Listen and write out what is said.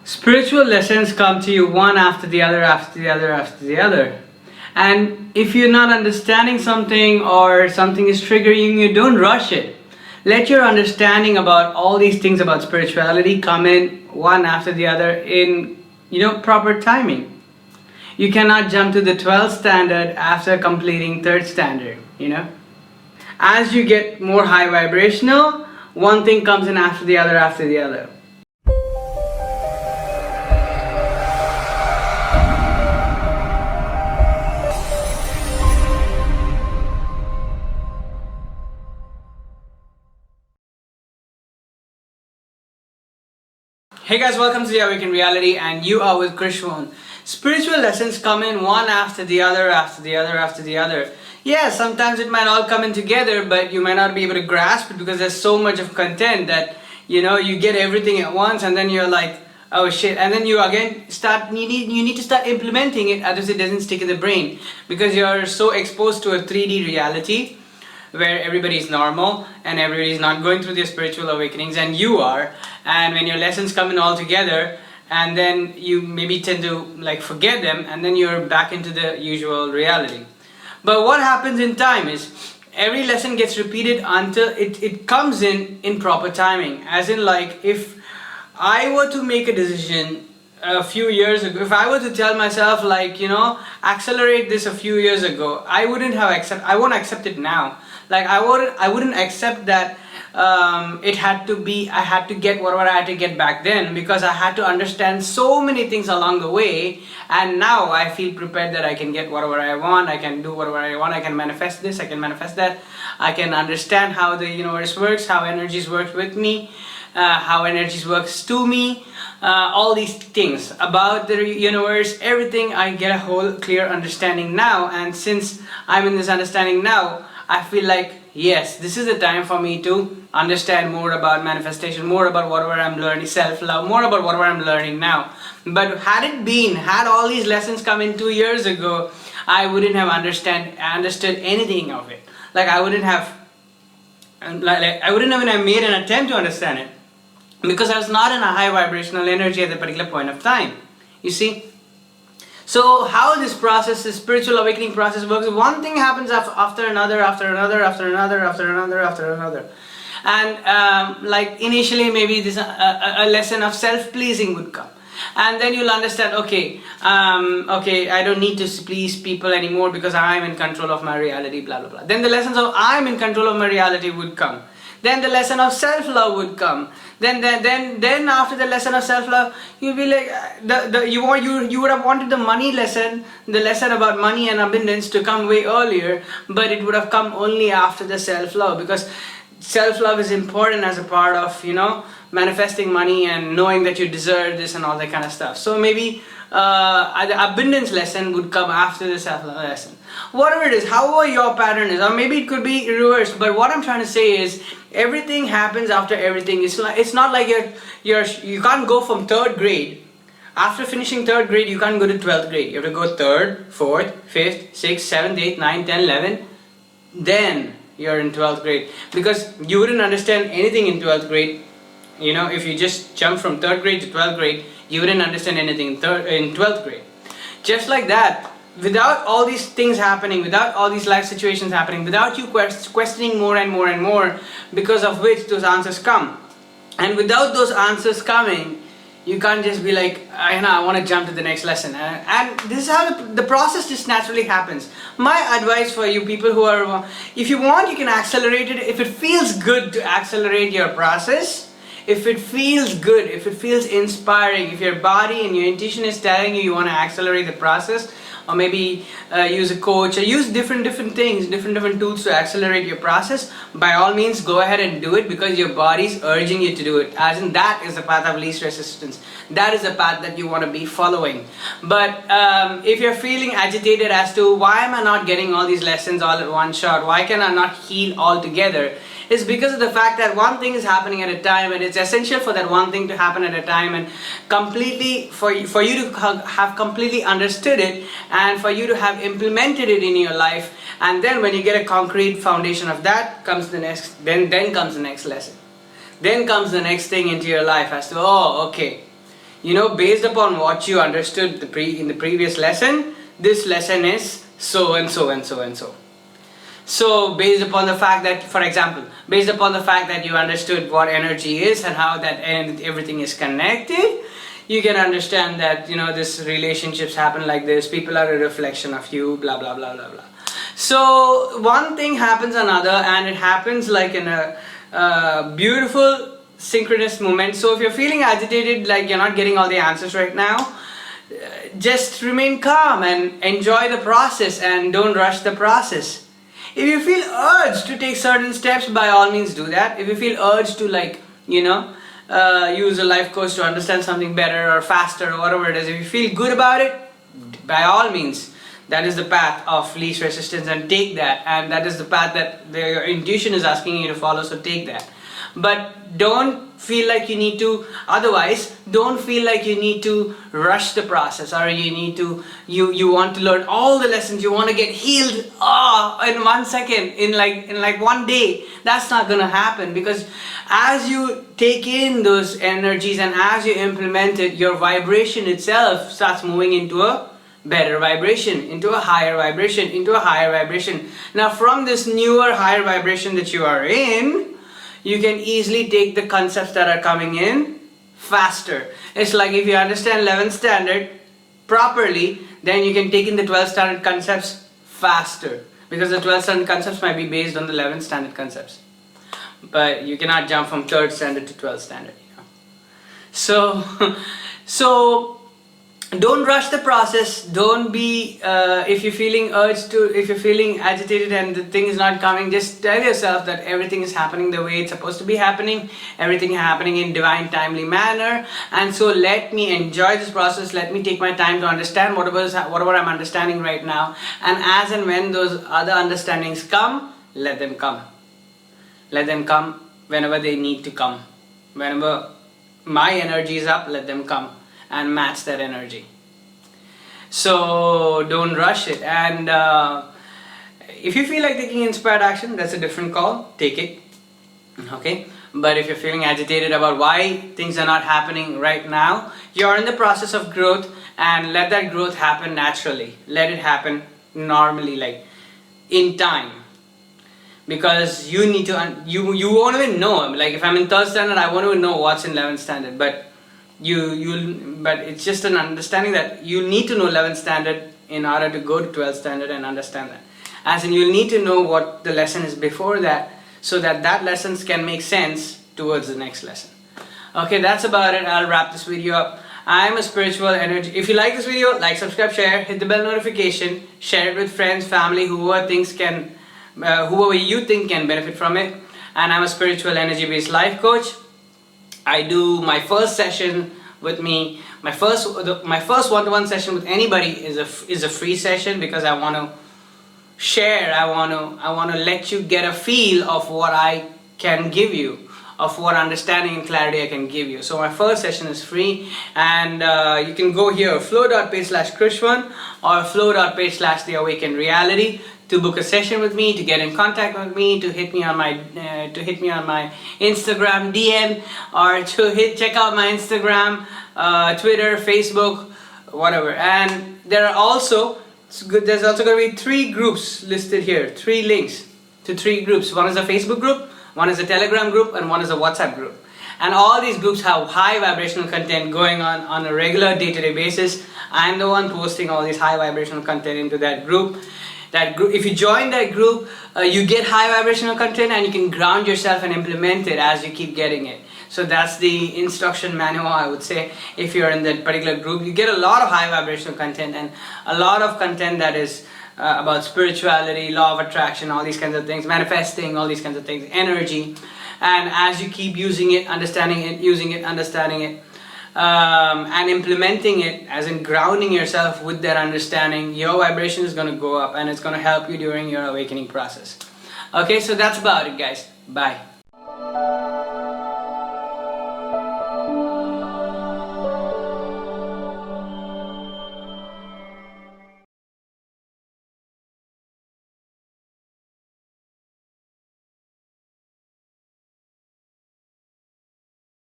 Spiritual lessons come to you one after the other, after the other, after the other. And if you're not understanding something or something is triggering you, don't rush it. Let your understanding about all these things about spirituality come in one after the other in, proper timing. You cannot jump to the 12th standard after completing 3rd standard. As you get more high vibrational, one thing comes in after the other, after the other. Hey guys, welcome to the Awakened Reality, and you are with Krishwan. Spiritual lessons come in one after the other, after the other, after the other. Yeah, sometimes it might all come in together, but you might not be able to grasp it because there's so much of content that, you get everything at once and then you're like, oh shit, and then you again you need to start implementing it, otherwise it doesn't stick in the brain because you're so exposed to a 3D reality where everybody is normal and everybody is not going through their spiritual awakenings, and you are. And when your lessons come in all together, and then you maybe tend to forget them, and then you're back into the usual reality. But what happens in time is every lesson gets repeated until it comes in proper timing. As in, if I were to make a decision a few years ago, if I were to tell myself accelerate this a few years ago, I won't accept it now. I wouldn't accept that I had to get whatever I had to get back then, because I had to understand so many things along the way, and now I feel prepared that I can get whatever I want, I can do whatever I want, I can manifest this, I can manifest that, I can understand how the universe works, how energies work with me, how energies works to me, all these things about the universe, everything. I get a whole clear understanding now, and since I'm in this understanding now, I feel like, yes, this is the time for me to understand more about manifestation, more about whatever I'm learning, self-love, more about whatever I'm learning now. But had all these lessons come in 2 years ago, I wouldn't have understood anything of it. I wouldn't have even made an attempt to understand it, because I was not in a high vibrational energy at that particular point of time. You see? So how this spiritual awakening process works, one thing happens after another, after another, after another, after another, after another. And initially maybe this a lesson of self-pleasing would come. And then you'll understand, okay, I don't need to please people anymore because I'm in control of my reality, blah, blah, blah. Then the lessons of I'm in control of my reality would come. Then the lesson of self-love would come. Then after the lesson of self-love, you'll be like, you would have wanted the money lesson, the lesson about money and abundance to come way earlier, but it would have come only after the self-love, because self-love is important as a part of, manifesting money and knowing that you deserve this and all that kind of stuff. So maybe the abundance lesson would come after the self-love lesson. Whatever it is, however your pattern is, or maybe it could be reversed, but what I'm trying to say is everything happens after everything. It's not like you can't go from 3rd grade. After finishing 3rd grade, you can't go to 12th grade. You have to go 3rd, 4th, 5th, 6th, 7th, 8th, 9th, 10th, 11th. Then you're in 12th grade, because you wouldn't understand anything in 12th grade. If you just jump from 3rd grade to 12th grade, you wouldn't understand anything in 12th grade. Just like that, without all these things happening, without all these life situations happening, without you questioning more and more and more, because of which those answers come. And without those answers coming, you can't just be like, I want to jump to the next lesson. And this is how the process just naturally happens. My advice for you people who are, if you want, you can accelerate it. If it feels good to accelerate your process, if it feels good, if it feels inspiring, if your body and your intuition is telling you want to accelerate the process, or maybe use a coach, or use different things, different tools to accelerate your process, by all means go ahead and do it, because your body is urging you to do it. As in, that is the path of least resistance. That is the path that you want to be following. But if you're feeling agitated as to why am I not getting all these lessons all at one shot, why can I not heal all together, it's because of the fact that one thing is happening at a time, and it's essential for that one thing to happen at a time, and completely for you to have completely understood it, and for you to have implemented it in your life. And then when you get a concrete foundation of that, comes the next, then comes the next lesson. Then comes the next thing into your life as to, oh, okay, based upon what you understood in the previous lesson, this lesson is so and so and so and so. So based upon the fact that, for example, based upon the fact that you understood what energy is and how that everything is connected, you can understand that, this relationships happen like this, people are a reflection of you, blah blah blah blah blah. So one thing happens another, and it happens like in a beautiful synchronous moment. So if you're feeling agitated, like you're not getting all the answers right now, just remain calm and enjoy the process and don't rush the process. If you feel urged to take certain steps, by all means do that. If you feel urged to use a life coach to understand something better or faster or whatever it is, if you feel good about it, by all means, that is the path of least resistance, and take that. And that is the path that your intuition is asking you to follow, so take that. But don't feel like you need to, otherwise, don't feel like you need to rush the process, or you want to learn all the lessons, you want to get healed in 1 second, in like 1 day. That's not gonna happen, because as you take in those energies and as you implement it, your vibration itself starts moving into a better vibration, into a higher vibration, into a higher vibration. Now from this newer higher vibration that you are in, you can easily take the concepts that are coming in faster. It's like if you understand 11th standard properly, then you can take in the 12th standard concepts faster, because the 12th standard concepts might be based on the 11th standard concepts. But you cannot jump from 3rd standard to 12th standard, So don't rush the process. Don't be, if you're feeling agitated and the thing is not coming, just tell yourself that everything is happening the way it's supposed to be happening, everything happening in divine timely manner, and so let me enjoy this process, let me take my time to understand whatever I'm understanding right now, and as and when those other understandings come, let them come. Let them come whenever they need to come. Whenever my energy is up, let them come and match that energy. So don't rush it. And if you feel like taking inspired action, that's a different call. Take it. Okay? But if you're feeling agitated about why things are not happening right now, you're in the process of growth, and let that growth happen naturally. Let it happen normally, like in time. Because you need to, you won't even know. Like if I'm in 3rd standard, I won't even know what's in 11th standard. But but it's just an understanding that you need to know 11th standard in order to go to 12th standard and understand that. As in, you'll need to know what the lesson is before that, so that lessons can make sense towards the next lesson. Okay, that's about it. I'll wrap this video up. I'm a spiritual energy. If you like this video, like, subscribe, share, hit the bell notification, share it with friends, family, whoever you think can benefit from it. And I'm a spiritual energy-based life coach. I do my first session with me. My first one-to-one session with anybody is a free session, because I want to share. I want to let you get a feel of what I can give you, of what understanding and clarity I can give you. So my first session is free, and you can go here, flow.page/Krishwan or flow.page/The-Awakened-Reality to book a session with me, to get in contact with me, to hit me on my Instagram DM, or to check out my Instagram, Twitter, Facebook, whatever. And there's also going to be 3 groups listed here, 3 links to 3 groups. One is a Facebook group, one is a Telegram group, and one is a WhatsApp group. And all these groups have high vibrational content going on a regular day-to-day basis. I'm the one posting all this high vibrational content into that group. If you join that group, you get high vibrational content, and you can ground yourself and implement it as you keep getting it. So that's the instruction manual, I would say. If you're in that particular group, you get a lot of high vibrational content, and a lot of content that is about spirituality, law of attraction, all these kinds of things, manifesting, all these kinds of things, energy. And as you keep using it, understanding it, and implementing it, as in grounding yourself with that understanding, your vibration is going to go up, and it's going to help you during your awakening process. Okay, so that's about it, guys. Bye.